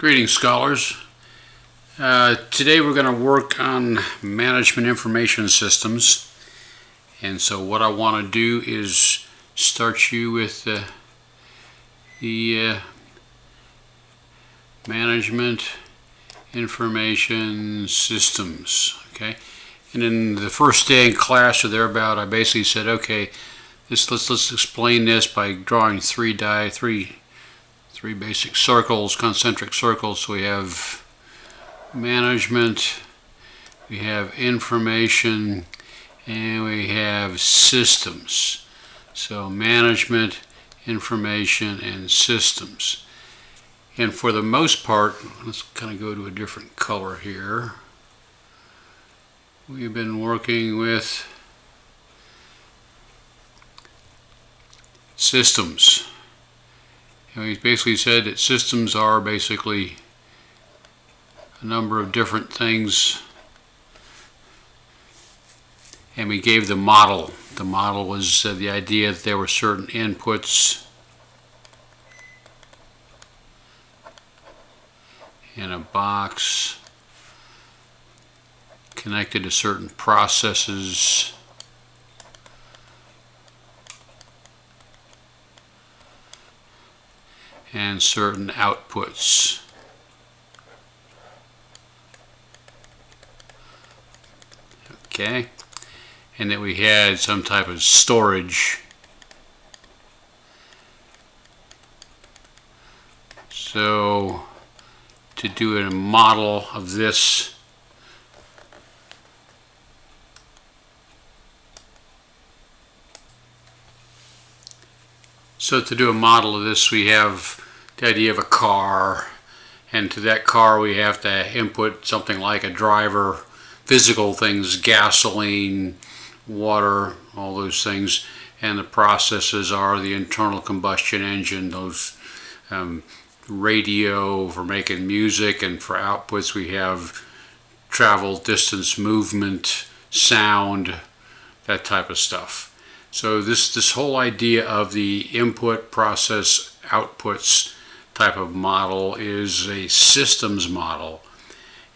Greetings, scholars. Today we're going to work on management information systems, and so what I want to do is start you with the management information systems. Okay, and in the first day in class or thereabout, I basically said, okay, let's explain this by drawing three basic circles, concentric circles. So we have management, we have information, and we have systems. So management, information, and systems. And for the most part, let's kind of go to a different color here. We've been working with systems. And we basically said that systems are basically a number of different things, and we gave the model. The model was the idea that there were certain inputs in a box connected to certain processes and certain outputs. Okay, and that we had some type of storage. So to do a model of this, we have the idea of a car, and to that car we have to input something like a driver, physical things, gasoline, water, all those things, and the processes are the internal combustion engine, those radio for making music, and for outputs we have travel, distance, movement, sound, that type of stuff. So this whole idea of the input, process, outputs type of model is a systems model.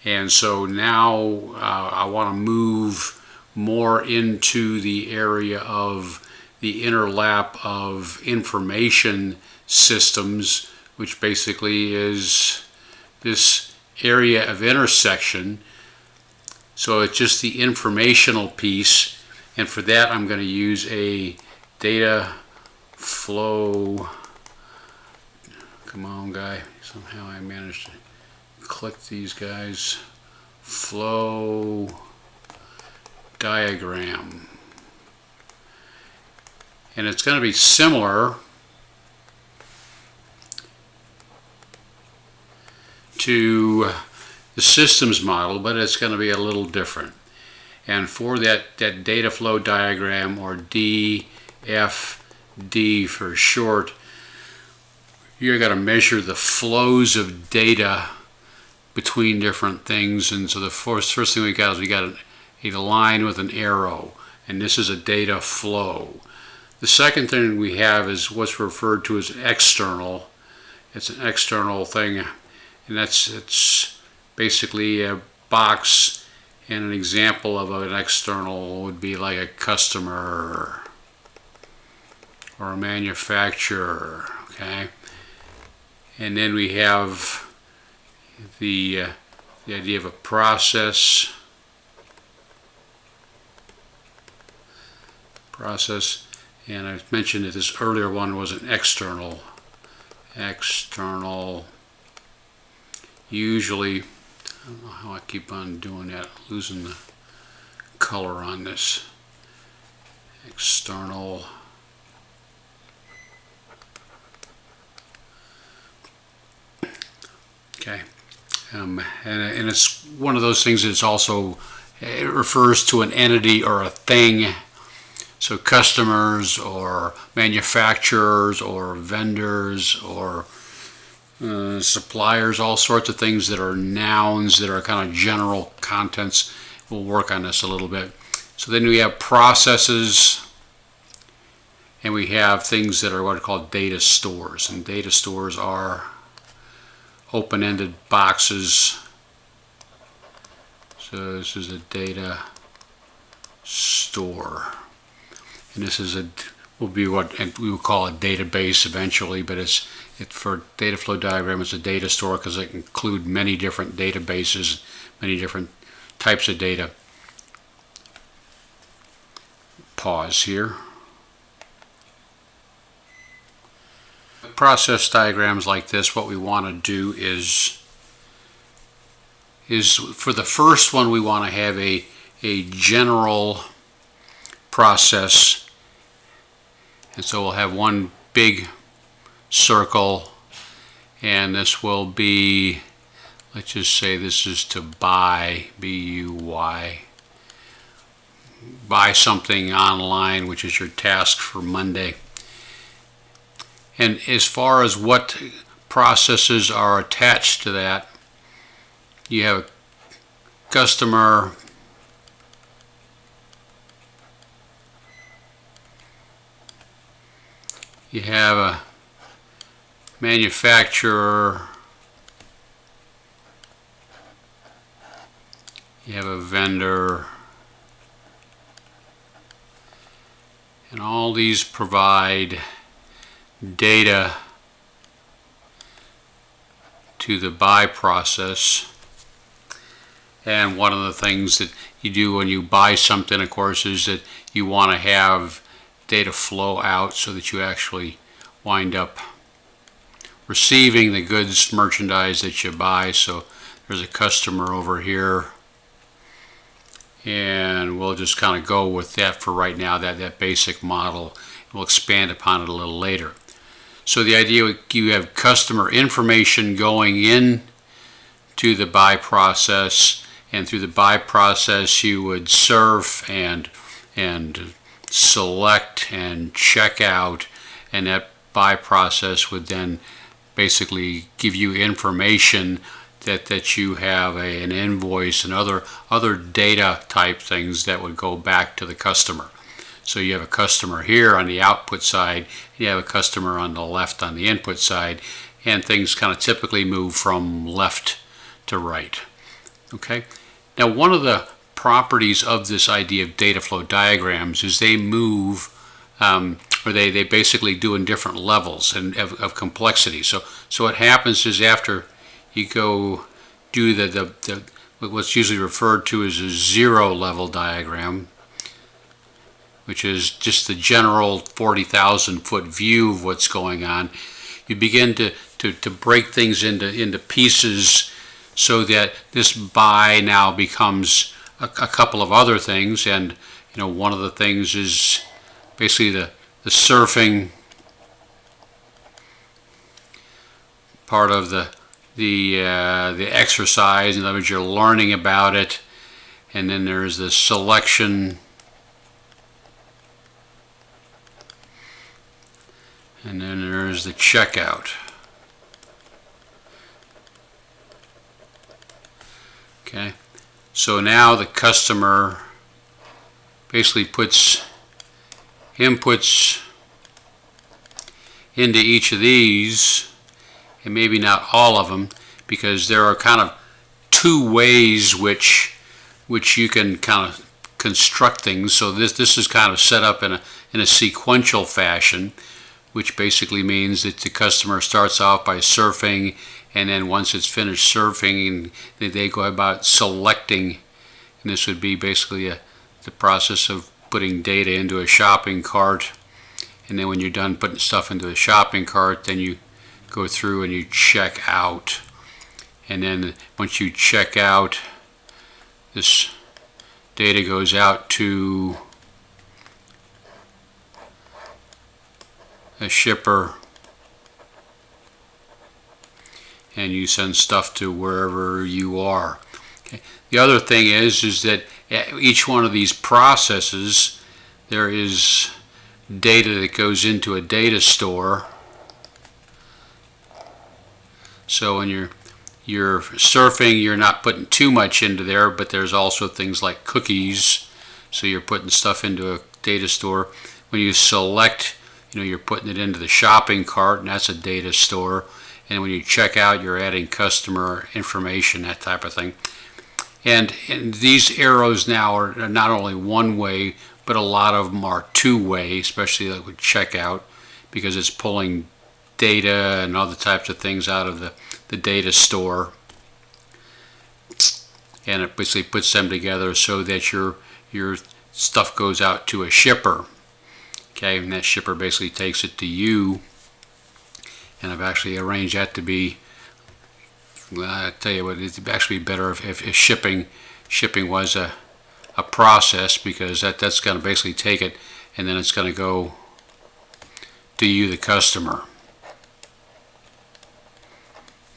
And so now I want to move more into the area of the interlap of information systems, which basically is this area of intersection. So it's just the informational piece. And for that, I'm going to use a data flow. Come on, guy. Somehow I managed to click these guys. Flow diagram. And it's going to be similar to the systems model, but it's going to be a little different. And for that data flow diagram, or DFD for short, you're going to measure the flows of data between different things. And so the first thing we got is we got a line with an arrow, and this is a data flow. The second thing we have is what's referred to as external. It's an external thing, and it's basically a box. And an example of an external would be like a customer or a manufacturer. Okay, and then we have the idea of a process, and I mentioned that this earlier one was an external. Usually, I don't know how I keep on doing that, losing the color on this. External. Okay, and it's one of those things that's also, it refers to an entity or a thing. So customers or manufacturers or vendors or suppliers, all sorts of things that are nouns that are kind of general contents. We'll work on this a little bit. So then we have processes, and we have things that are what are called data stores. And data stores are open-ended boxes. So this is a data store, and this is will be what we will call a database eventually, but it's for data flow diagram. It's a data store because it can include many different databases, many different types of data. Pause here. Process diagrams like this, what we want to do is for the first one we want to have a general process, and so we'll have one big circle, and this will be, let's just say this is to buy, B-U-Y, buy something online, which is your task for Monday. And as far as what processes are attached to that, you have a customer, you have a manufacturer, you have a vendor, and all these provide data to the buy process. And one of the things that you do when you buy something, of course, is that you want to have data flow out so that you actually wind up receiving the goods, merchandise that you buy. So there's a customer over here, and we'll just kind of go with that for right now, that basic model. We'll expand upon it a little later. So the idea, you have customer information going in to the buy process, and through the buy process you would surf and select and check out, and that buy process would then basically give you information that you have an invoice and other data type things that would go back to the customer. So you have a customer here on the output side, you have a customer on the left on the input side, and things kind of typically move from left to right. Okay. Now, one of the properties of this idea of data flow diagrams is they move, or they basically do in different levels of complexity. So what happens is after you go do what's usually referred to as a 0 level diagram, which is just the general 40,000 foot view of what's going on, you begin to break things into pieces so that this buy now becomes a couple of other things. And one of the things is basically the surfing part of the exercise. In other words, you're learning about it, and then there's the selection, and then there's the checkout. Okay, so now the customer basically puts inputs into each of these, and maybe not all of them, because there are kind of two ways which you can kind of construct things. So this is kind of set up in a sequential fashion, which basically means that the customer starts off by surfing, and then once it's finished surfing, they go about selecting, and this would be basically the process of putting data into a shopping cart. And then when you're done putting stuff into a shopping cart, then you go through and you check out. And then once you check out, this data goes out to a shipper, and you send stuff to wherever you are. Okay. The other thing is that each one of these processes, there is data that goes into a data store. So when you're surfing, you're not putting too much into there, but there's also things like cookies, so you're putting stuff into a data store. When you select, you're putting it into the shopping cart, and that's a data store. and when you check out, you're adding customer information, that type of thing. And these arrows now are not only one way, but a lot of them are two-way, especially like with checkout, because it's pulling data and other types of things out of the data store. And it basically puts them together so that your stuff goes out to a shipper. Okay, and that shipper basically takes it to you. And I've actually arranged that to be, well, I tell you what, it'd actually be better if shipping was a process, because that's going to basically take it and then it's going to go to you, the customer.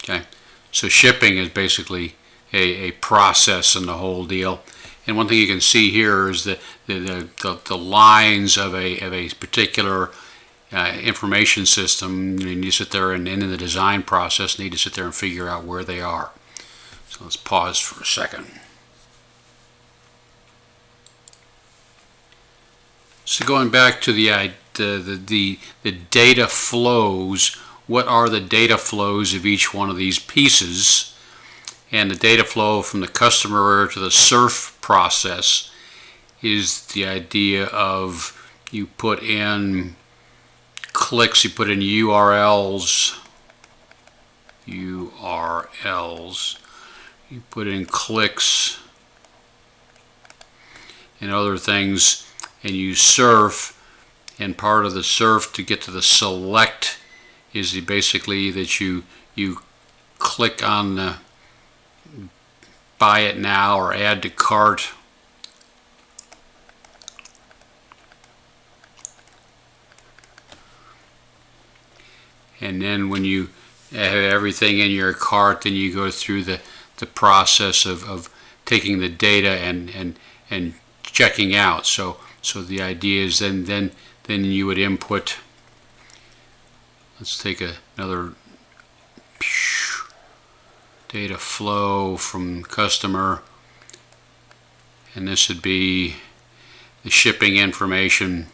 Okay, so shipping is basically a process in the whole deal. And one thing you can see here is the lines of a particular information system, and you sit there and in the design process need to sit there and figure out where they are. So let's pause for a second. So going back to the data flows, what are the data flows of each one of these pieces? And the data flow from the customer to the surf process is the idea of you put in clicks, you put in URLs, you put in clicks and other things, and you surf, and part of the surf to get to the select is basically that you click on the buy it now or add to cart. And then when you have everything in your cart, then you go through the process of taking the data and checking out. So the idea is then you would input, let's take another data flow from customer, and this would be the shipping information.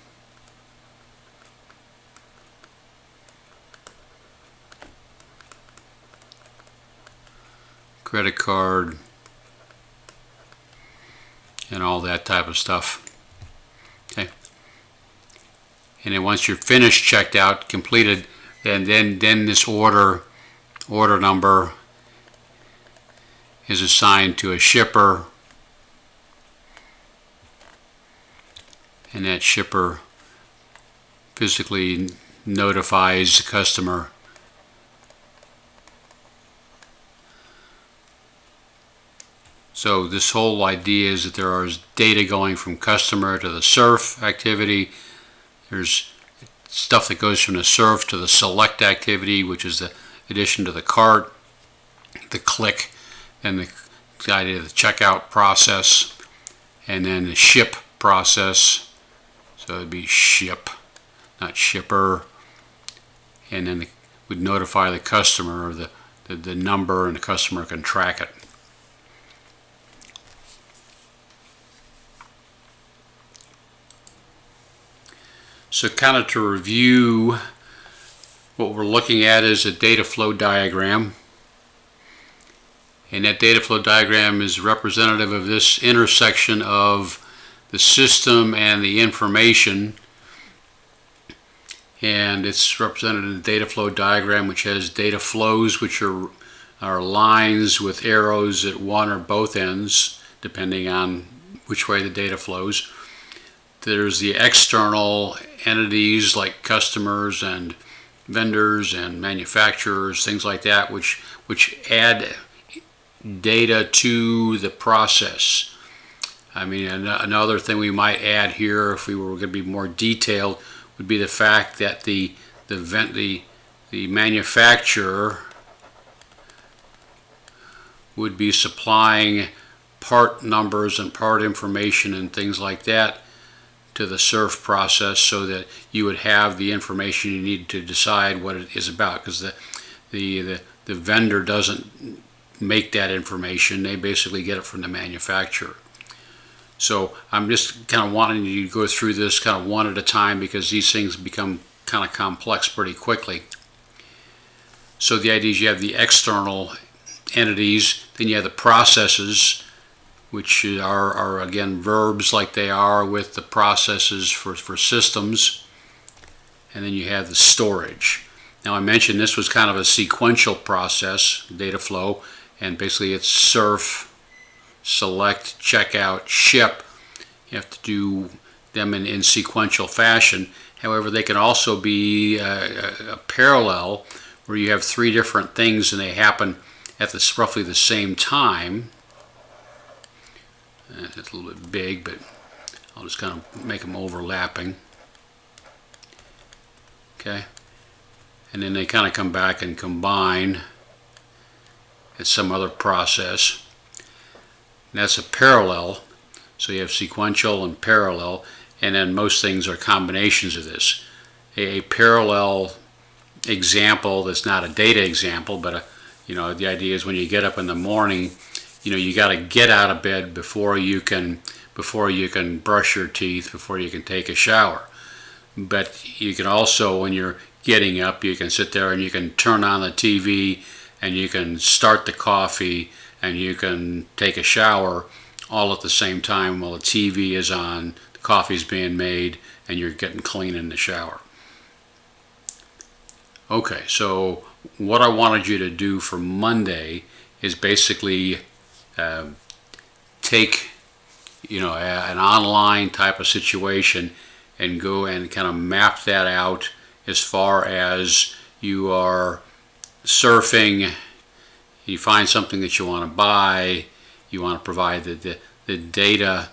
Credit card and all that type of stuff. Okay, and then once you're finished, checked out, completed, then this order number is assigned to a shipper, and that shipper physically notifies the customer. So this whole idea is that there is data going from customer to the surf activity. There's stuff that goes from the surf to the select activity, which is the addition to the cart, the click, and the idea of the checkout process, and then the ship process. So it'd be ship, not shipper, and then it would notify the customer of the number, and the customer can track it. So kind of to review, what we're looking at is a data flow diagram. And that data flow diagram is representative of this intersection of the system and the information. And it's represented in the data flow diagram, which has data flows, which are lines with arrows at one or both ends, depending on which way the data flows. There's the external entities like customers and vendors and manufacturers, things like that, which add data to the process. I mean, another thing we might add here, if we were going to be more detailed, would be the fact that the manufacturer would be supplying part numbers and part information and things like that to the surf process, so that you would have the information you need to decide what it is about, because the vendor doesn't make that information. They basically get it from the manufacturer. So I'm just kind of wanting you to go through this kind of one at a time, because these things become kind of complex pretty quickly. So the idea is you have the external entities, then you have the processes, which are again verbs like they are with the processes for systems, and then you have the storage. Now I mentioned this was kind of a sequential process, data flow, and basically it's surf, select, checkout, ship. You have to do them in sequential fashion. However, they can also be a parallel where you have three different things and they happen at roughly the same time. It's a little bit big, but I'll just kind of make them overlapping. Okay, and then they kind of come back and combine at some other process. And that's a parallel. So you have sequential and parallel, and then most things are combinations of this. A parallel example that's not a data example, but the idea is when you get up in the morning, you got to get out of bed before you can brush your teeth, before you can take a shower. But you can also, when you're getting up, you can sit there and you can turn on the TV and you can start the coffee and you can take a shower all at the same time while the TV is on, the coffee's being made, and you're getting clean in the shower. Okay, so what I wanted you to do for Monday is basically take an online type of situation and go and kind of map that out as far as you are surfing, you find something that you want to buy, you want to provide the data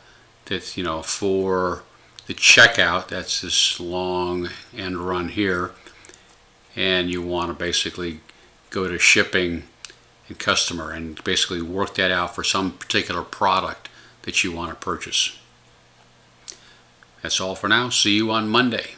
that for the checkout, that's this long end run here, and you want to basically go to shipping and customer and basically work that out for some particular product that you want to purchase. That's all for now. See you on Monday.